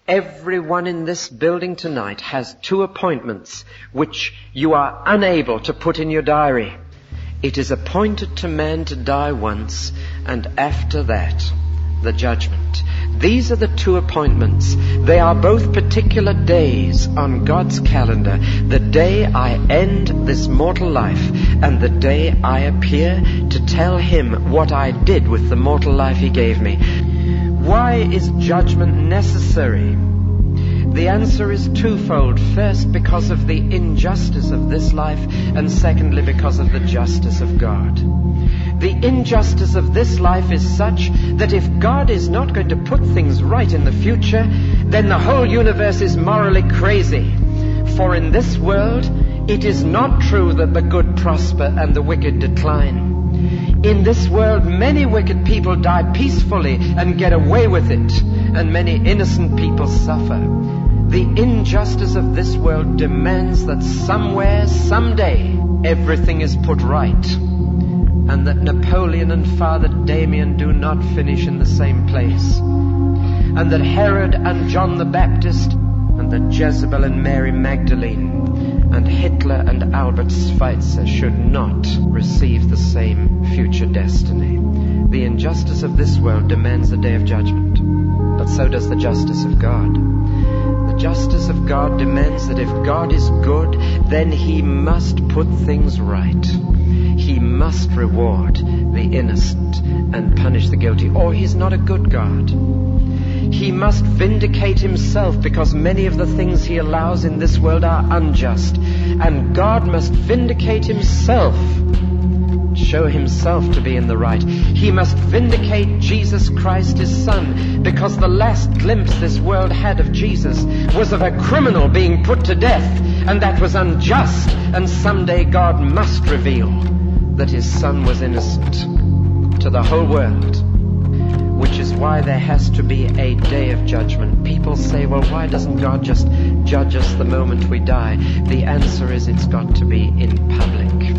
Everyone in this building tonight has 2 appointments which you are unable to put in your diary. It is appointed to man to die once, and after that, the judgment. These are the 2 appointments. They are both particular days on God's calendar. The day I end this mortal life, and the day I appear to tell him what I did with the mortal life he gave me. Why is judgment necessary? The answer is twofold. First, because of the injustice of this life, and secondly, because of the justice of God. The injustice of this life is such that if God is not going to put things right in the future, then the whole universe is morally crazy. For in this world, it is not true that the good prosper and the wicked decline. In this world, many wicked people die peacefully and get away with it, and many innocent people suffer. The injustice of this world demands that somewhere, someday, everything is put right, and that Napoleon and Father Damien do not finish in the same place, and that Herod and John the Baptist, and that Jezebel and Mary Magdalene, and Hitler and Albert Schweitzer should not receive the same future destiny. The injustice of this world demands the day of judgment, but so does the justice of God. The justice of God demands that if God is good, then he must put things right. He must reward the innocent and punish the guilty, or he's not a good God. He must vindicate himself, because many of the things he allows in this world are unjust. And God must vindicate himself, show himself to be in the right. He must vindicate Jesus Christ, his Son, because the last glimpse this world had of Jesus was of a criminal being put to death, and that was unjust. And someday God must reveal that his Son was innocent to the whole world. Which is why there has to be a day of judgment. People say, well, why doesn't God just judge us the moment we die? The answer is it's got to be in public.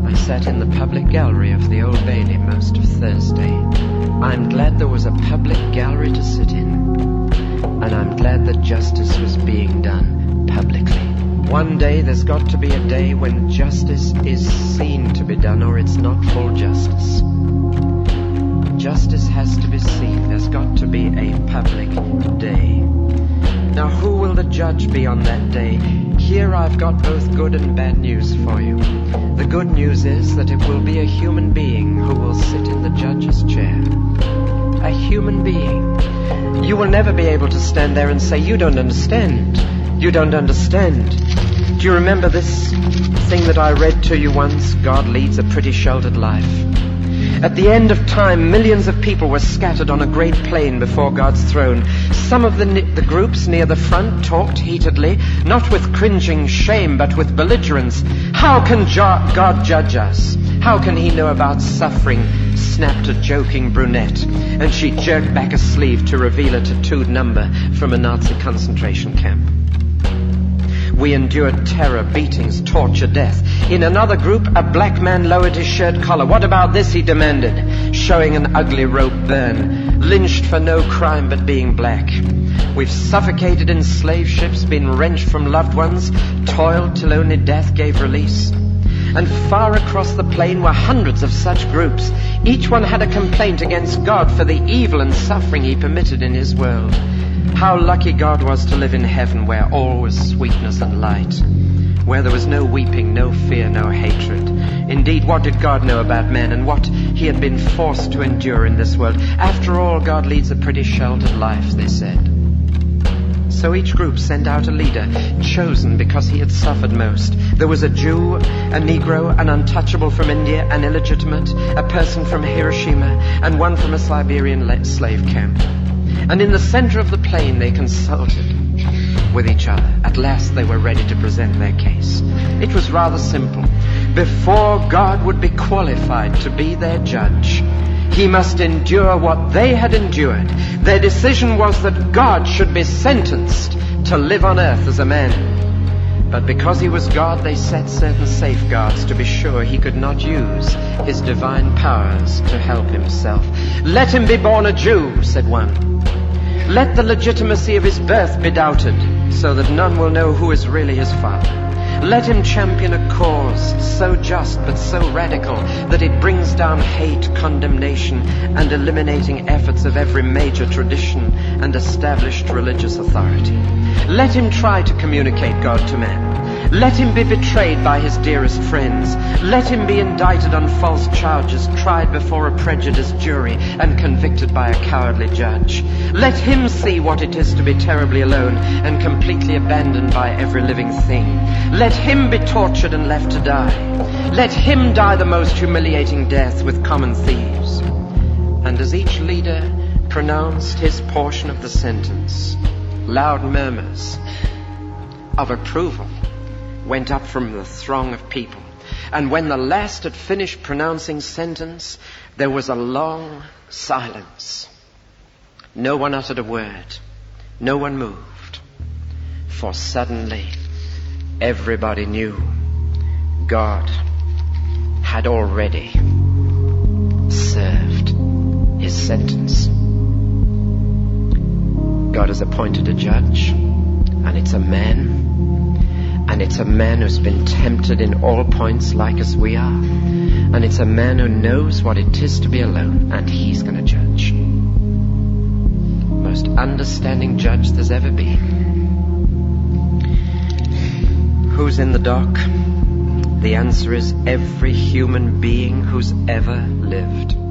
I sat in the public gallery of the Old Bailey most of Thursday. I'm glad there was a public gallery to sit in. And I'm glad that justice was being done publicly. One day there's got to be a day when justice is seen to be done, or it's not full justice. Justice has to be seen. There's got to be a public day. Now, who will the judge be on that day? Here I've got both good and bad news for you. The good news is that it will be a human being who will sit in the judge's chair. A human being. You will never be able to stand there and say, you don't understand. You don't understand. Do you remember this thing that I read to you once? God leads a pretty sheltered life. At the end of time, millions of people were scattered on a great plain before God's throne. Some of the groups near the front talked heatedly, not with cringing shame, but with belligerence. How can God judge us? How can he know about suffering? Snapped a joking brunette, and she jerked back a sleeve to reveal a tattooed number from a Nazi concentration camp. We endured terror, beatings, torture, death. In another group, a black man lowered his shirt collar. What about this, he demanded, showing an ugly rope burn. Lynched for no crime but being black. We've suffocated in slave ships, been wrenched from loved ones, toiled till only death gave release. And far across the plain were hundreds of such groups. Each one had a complaint against God for the evil and suffering he permitted in his world. How lucky God was to live in heaven, where all was sweetness and light, where there was no weeping, no fear, no hatred. Indeed, what did God know about man and what he had been forced to endure in this world? After all, God leads a pretty sheltered life, they said. So each group sent out a leader, chosen because he had suffered most. There was a Jew, a Negro, an untouchable from India, an illegitimate, a person from Hiroshima, and one from a Siberian slave camp. And in the center of the plain they consulted with each other. At last they were ready to present their case. It was rather simple. Before God would be qualified to be their judge, he must endure what they had endured. Their decision was that God should be sentenced to live on earth as a man. But because he was God, they set certain safeguards to be sure he could not use his divine powers to help himself. Let him be born a Jew, said one. Let the legitimacy of his birth be doubted, so that none will know who is really his father. Let him champion a cause so just but so radical that it brings down hate, condemnation, and eliminating efforts of every major tradition and established religious authority. Let him try to communicate God to man. Let him be betrayed by his dearest friends. Let him be indicted on false charges, tried before a prejudiced jury, and convicted by a cowardly judge. Let him see what it is to be terribly alone and completely abandoned by every living thing. Let him be tortured and left to die. Let him die the most humiliating death with common thieves. And as each leader pronounced his portion of the sentence, loud murmurs of approval went up from the throng of people. And when the last had finished pronouncing sentence, there was a long silence. No one uttered a word. No one moved. For suddenly, everybody knew God had already served his sentence. God has appointed a judge, and it's a man. And it's a man who's been tempted in all points like as we are. And it's a man who knows what it is to be alone, and he's going to judge. Most understanding judge there's ever been. Who's in the dock? The answer is every human being who's ever lived.